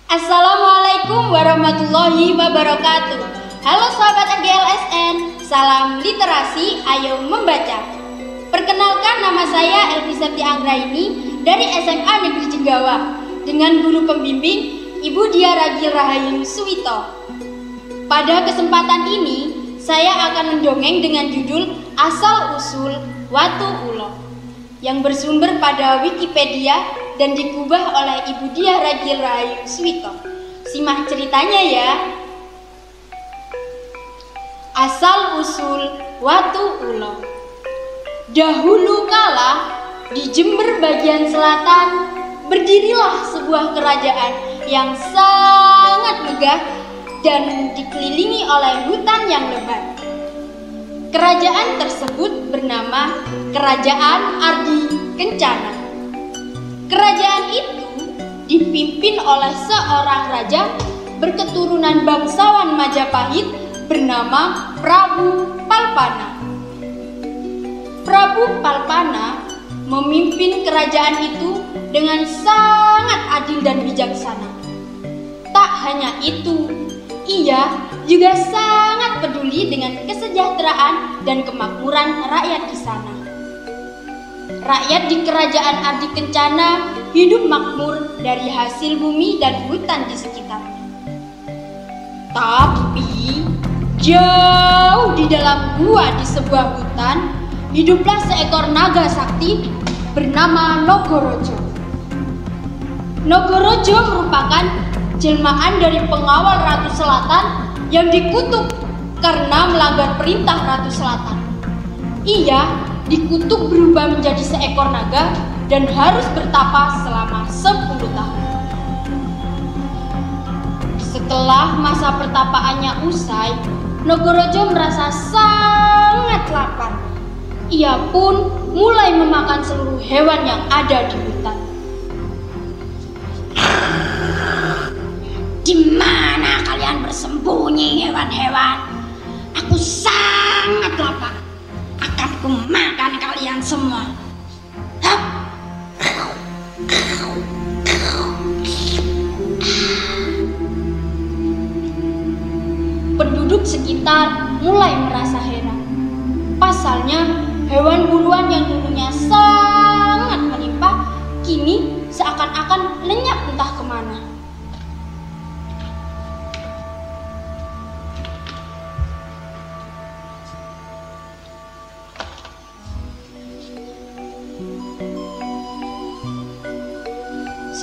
Assalamualaikum warahmatullahi wabarakatuh. Halo sahabat AGLSN, salam literasi, ayo membaca. Perkenalkan, nama saya Elvi Septi Anggraini dari SMA Negeri Jenggawa dengan guru pembimbing Ibu Dia Ragil Rahayu Suwito. Pada kesempatan ini, saya akan mendongeng dengan judul Asal Usul Watu Ulo yang bersumber pada Wikipedia dan dikubah oleh Ibu Dia Ragil Rahayu Suwito. Simak ceritanya ya. Asal usul Watu Ulo. Dahulu kala di Jember bagian selatan berdirilah sebuah kerajaan yang sangat megah dan dikelilingi oleh hutan yang lebat. Kerajaan tersebut bernama Kerajaan Ardi Kencana. Kerajaan itu dipimpin oleh seorang raja berketurunan bangsawan Majapahit bernama Prabu Palpana. Prabu Palpana memimpin kerajaan itu dengan sangat adil dan bijaksana. Tak hanya itu, ia juga sangat peduli dengan kesejahteraan dan kemakmuran rakyat di sana. Rakyat di Kerajaan Ardi Kencana hidup makmur dari hasil bumi dan hutan di sekitarnya. Tapi jauh di dalam gua di sebuah hutan hiduplah seekor naga sakti bernama Nogorojo. Nogorojo merupakan jelmaan dari pengawal Ratu Selatan yang dikutuk karena melanggar perintah Ratu Selatan. Ia dikutuk berubah menjadi seekor naga dan harus bertapa selama 10 tahun. Setelah masa pertapaannya usai, Nogorojo merasa sangat lapar. Ia pun mulai memakan seluruh hewan yang ada di hutan. Di mana kalian bersembunyi, hewan-hewan? Aku sangat lapar. Akan kumakan kalian semua. Hap. Penduduk sekitar mulai merasa heran. Pasalnya, hewan buruan yang dulunya sangat melimpah, kini seakan-akan lenyap entah kemana.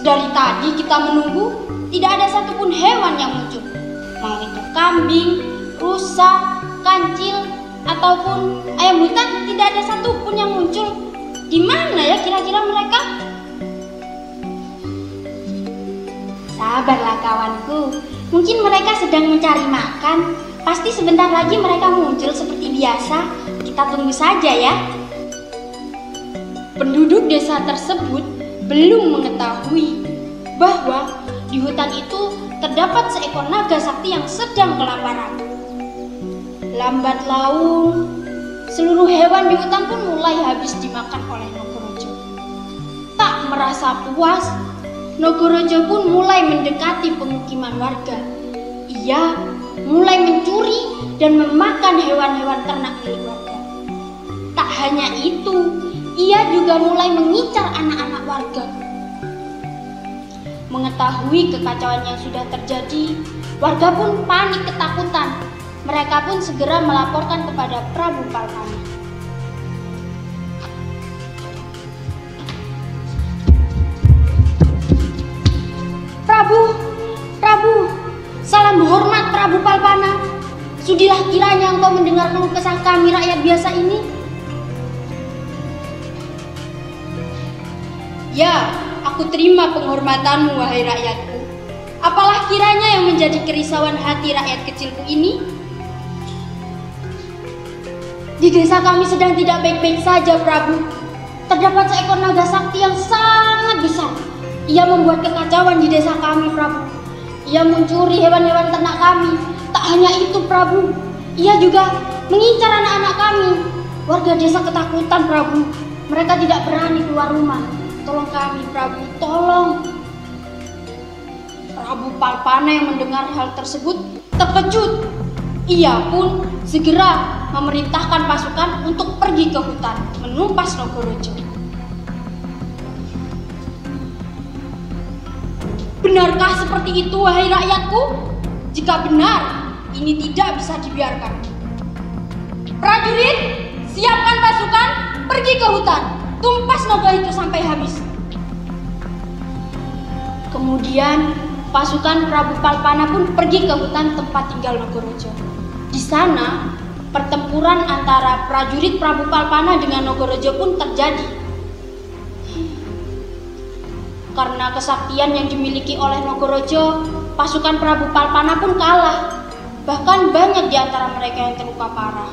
Dari tadi kita menunggu, tidak ada satupun hewan yang muncul. Mau itu kambing, rusa, kancil, ataupun ayam hutan, tidak ada satupun yang muncul. Di mana ya kira-kira mereka? Sabarlah kawanku, mungkin mereka sedang mencari makan. Pasti sebentar lagi mereka muncul seperti biasa. Kita tunggu saja ya. Penduduk desa tersebut belum mengetahui bahwa di hutan itu terdapat seekor naga sakti yang sedang kelaparan. Lambat laun, seluruh hewan di hutan pun mulai habis dimakan oleh Nogorojo. Tak merasa puas, Nogorojo pun mulai mendekati pemukiman warga. Ia mulai mencuri dan memakan hewan-hewan ternak milik warga. Tak hanya itu, ia juga mulai mengincar anak-anak warga. Mengetahui kekacauan yang sudah terjadi, warga pun panik ketakutan. Mereka pun segera melaporkan kepada Prabu Palpana. Prabu, salam hormat Prabu Palpana. Sudilah kiranya engkau mendengar keluh kesah kami rakyat biasa ini. Ya, aku terima penghormatanmu, wahai rakyatku. Apalah kiranya yang menjadi kerisauan hati rakyat kecilku ini? Di desa kami sedang tidak baik-baik saja, Prabu. Terdapat seekor naga sakti yang sangat besar. Ia membuat kekacauan di desa kami, Prabu. Ia mencuri hewan-hewan ternak kami. Tak hanya itu, Prabu. Ia juga mengincar anak-anak kami. Warga desa ketakutan, Prabu. Mereka tidak berani keluar rumah. Tolong kami, Prabu, tolong. Prabu Palpana yang mendengar hal tersebut terkejut. Ia pun segera memerintahkan pasukan untuk pergi ke hutan menumpas Nogorojo. Benarkah seperti itu, wahai rakyatku? Jika benar, ini tidak bisa dibiarkan. Prajurit, siapkan pasukan, pergi ke hutan, tumpas naga itu sampai habis. Kemudian pasukan Prabu Palpana pun pergi ke hutan tempat tinggal Nogorojo. Di sana, pertempuran antara prajurit Prabu Palpana dengan Nogorojo pun terjadi. Karena kesaktian yang dimiliki oleh Nogorojo, pasukan Prabu Palpana pun kalah. Bahkan banyak di antara mereka yang terluka parah.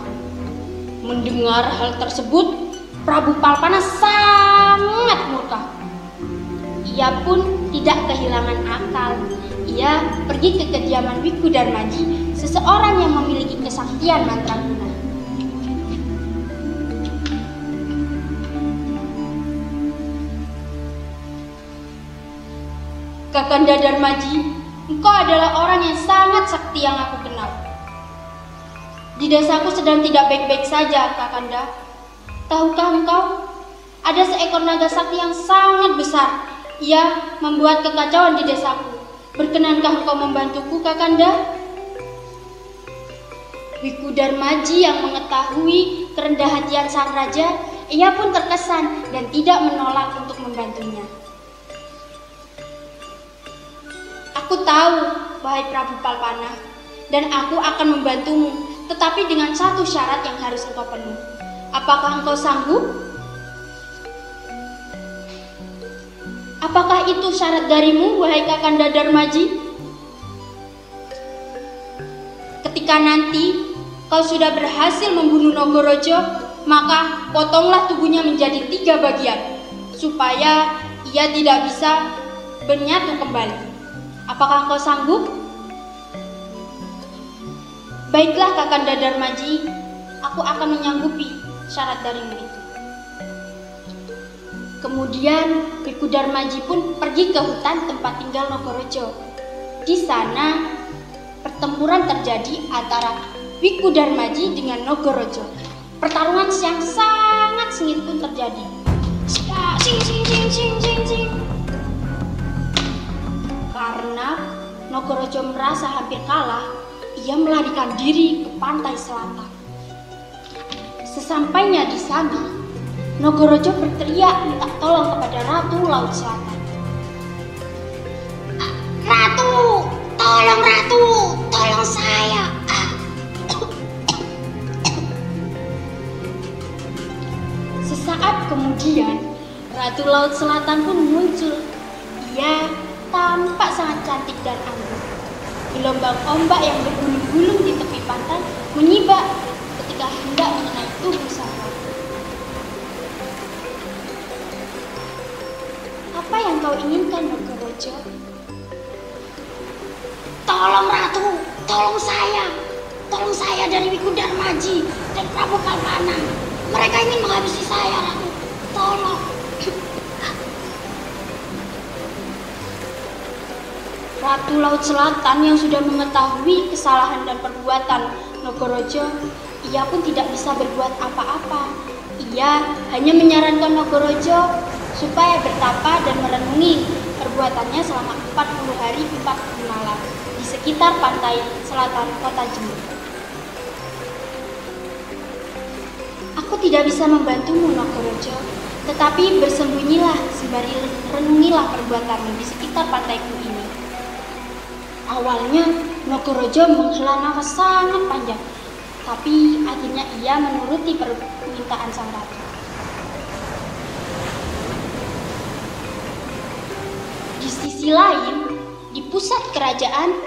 Mendengar hal tersebut, Prabu Palpana sangat murka. Ia pun tidak kehilangan akal. Ia pergi ke kediaman Wikudarmaji, seseorang yang memiliki kesaktian mantraguna. Kakanda Darmaji, engkau adalah orang yang sangat sakti yang aku kenal. Di desaku sedang tidak baik-baik saja, Kakanda. Tahukah engkau, ada seekor naga sakti yang sangat besar. Ia membuat kekacauan di desaku. Berkenankah engkau membantuku, Kakanda? Wikudarmaji yang mengetahui kerendah hatian sang raja, ia pun terkesan dan tidak menolak untuk membantunya. Aku tahu, wahai Prabu Palpana, dan aku akan membantumu, tetapi dengan satu syarat yang harus engkau penuhi. Apakah engkau sanggup? Apakah itu syarat darimu, wahai Kakanda Darmaji? Ketika nanti kau sudah berhasil membunuh Nogorojo, maka potonglah tubuhnya menjadi 3 bagian, supaya ia tidak bisa bernyatu kembali. Apakah engkau sanggup? Baiklah, Kakanda Darmaji, aku akan menyanggupi syarat darimu itu. Kemudian Wikudarmaji pun pergi ke hutan tempat tinggal Nogorojo. Di sana pertempuran terjadi antara Wikudarmaji dengan Nogorojo. Pertarungan yang sangat sengit pun terjadi. Sing. Karena Nogorojo merasa hampir kalah, ia melarikan diri ke pantai selatan. Sesampainya di sana, Nogorojo berteriak minta tolong kepada Ratu Laut Selatan. Ratu, tolong saya. Sesaat kemudian, Ratu Laut Selatan pun muncul. Ia tampak sangat cantik dan anggun. Gelombang ombak yang bergulung-gulung di tepi pantai menyibak ketika hendak mengenai tubuh sang ratu. Apa yang kau inginkan, Nogorojo? Tolong Ratu, tolong saya dari Wikudarmaji dan Prabu Palpana. Mereka ingin menghabisi saya, Ratu. Tolong. Ratu Laut Selatan yang sudah mengetahui kesalahan dan perbuatan Nogorojo, ia pun tidak bisa berbuat apa-apa. Ia hanya menyarankan Nogorojo supaya bertapa dan merenungi perbuatannya selama 40 hari 40 malam di sekitar pantai selatan kota Jember. Aku tidak bisa membantumu, Nogorojo, tetapi bersembunyilah sembari renungilah perbuatanmu di sekitar pantaiku ini. Awalnya Nogorojo menghela nafas sangat panjang, tapi akhirnya ia menuruti permintaan sang ratu. Di sisi lain, di pusat kerajaan,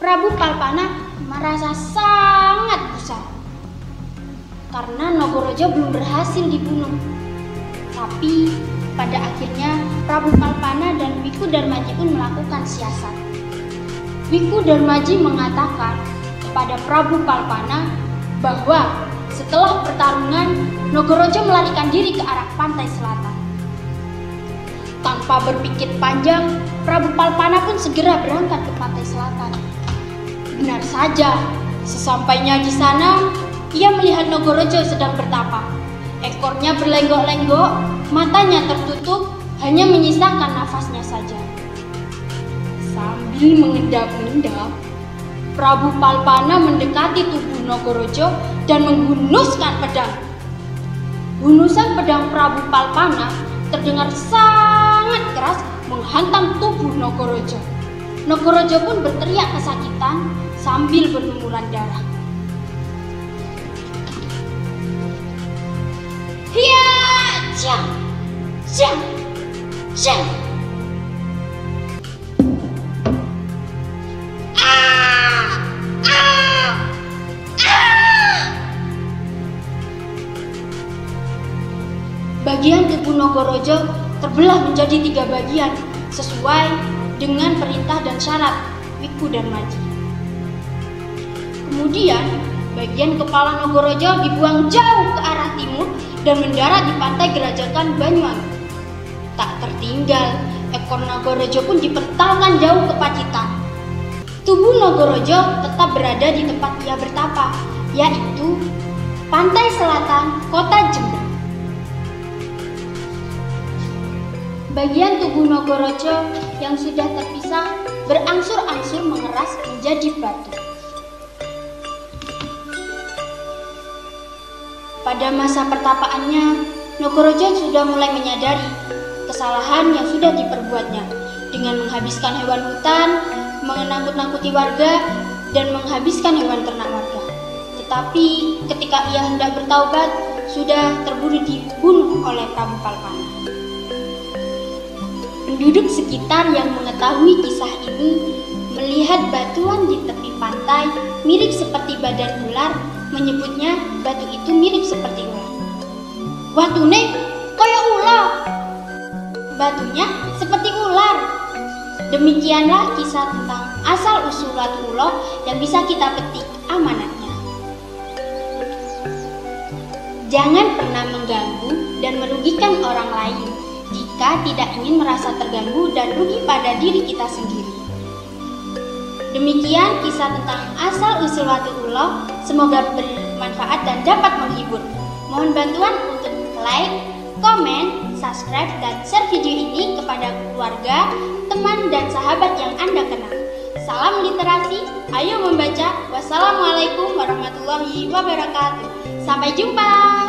Prabu Palpana merasa sangat gusar karena Nogorojo belum berhasil dibunuh. Tapi pada akhirnya Prabu Palpana dan Wikudarmaji pun melakukan siasat. Wikudarmaji mengatakan kepada Prabu Palpana bahwa setelah pertarungan Nogorojo melarikan diri ke arah pantai selatan. Tanpa berpikir panjang, Prabu Palpana pun segera berangkat ke pantai selatan. Benar saja, sesampainya di sana, ia melihat Nogorojo sedang bertapa. Ekornya berlenggok-lenggok, matanya tertutup, hanya menyisakan nafasnya saja. Sambil mengendap-endap, Prabu Palpana mendekati tubuh Nogorojo dan menghunuskan pedang. Hunusan pedang Prabu Palpana terdengar sangat keras menghantam tubuh Nogorojo. Nogorojo pun berteriak kesakitan sambil berlumuran darah. Hiya! Syang! Syang! Syang! Bagian tubuh Nogorojo terbelah menjadi 3 bagian sesuai dengan perintah dan syarat Wiku dan Maji. Kemudian, bagian kepala Nogorojo dibuang jauh ke arah timur dan mendarat di pantai Gerajakan Banyuwangi. Tak tertinggal, ekor Nogorojo pun dipentalkan jauh ke Pacitan. Tubuh Nogorojo tetap berada di tempat ia bertapa, yaitu pantai selatan kota Jember. Bagian tubuh Nogorojo yang sudah terpisah berangsur-angsur mengeras menjadi batu. Pada masa pertapaannya, Nogorojo sudah mulai menyadari kesalahan yang sudah diperbuatnya dengan menghabiskan hewan hutan, menakut-nakuti warga, dan menghabiskan hewan ternak warga. Tetapi ketika ia hendak bertaubat, sudah terburu dibunuh oleh Prabu Palpana. Penduduk sekitar yang mengetahui kisah ini melihat batuan di tepi pantai mirip seperti badan ular, menyebutnya batu itu mirip seperti ular. Watune kaya ular, batunya seperti ular. Demikianlah kisah tentang asal-usul Watu Ulo yang bisa kita petik amanatnya. Jangan pernah mengganggu dan merugikan orang lain jika tidak ingin merasa terganggu dan rugi pada diri kita sendiri. Demikian kisah tentang asal-usul Watu Ulo, semoga bermanfaat dan dapat menghibur. Mohon bantuan untuk like, komen, subscribe, dan share video ini kepada keluarga, teman, dan sahabat yang Anda kenal. Salam literasi, ayo membaca. Wassalamualaikum warahmatullahi wabarakatuh. Sampai jumpa.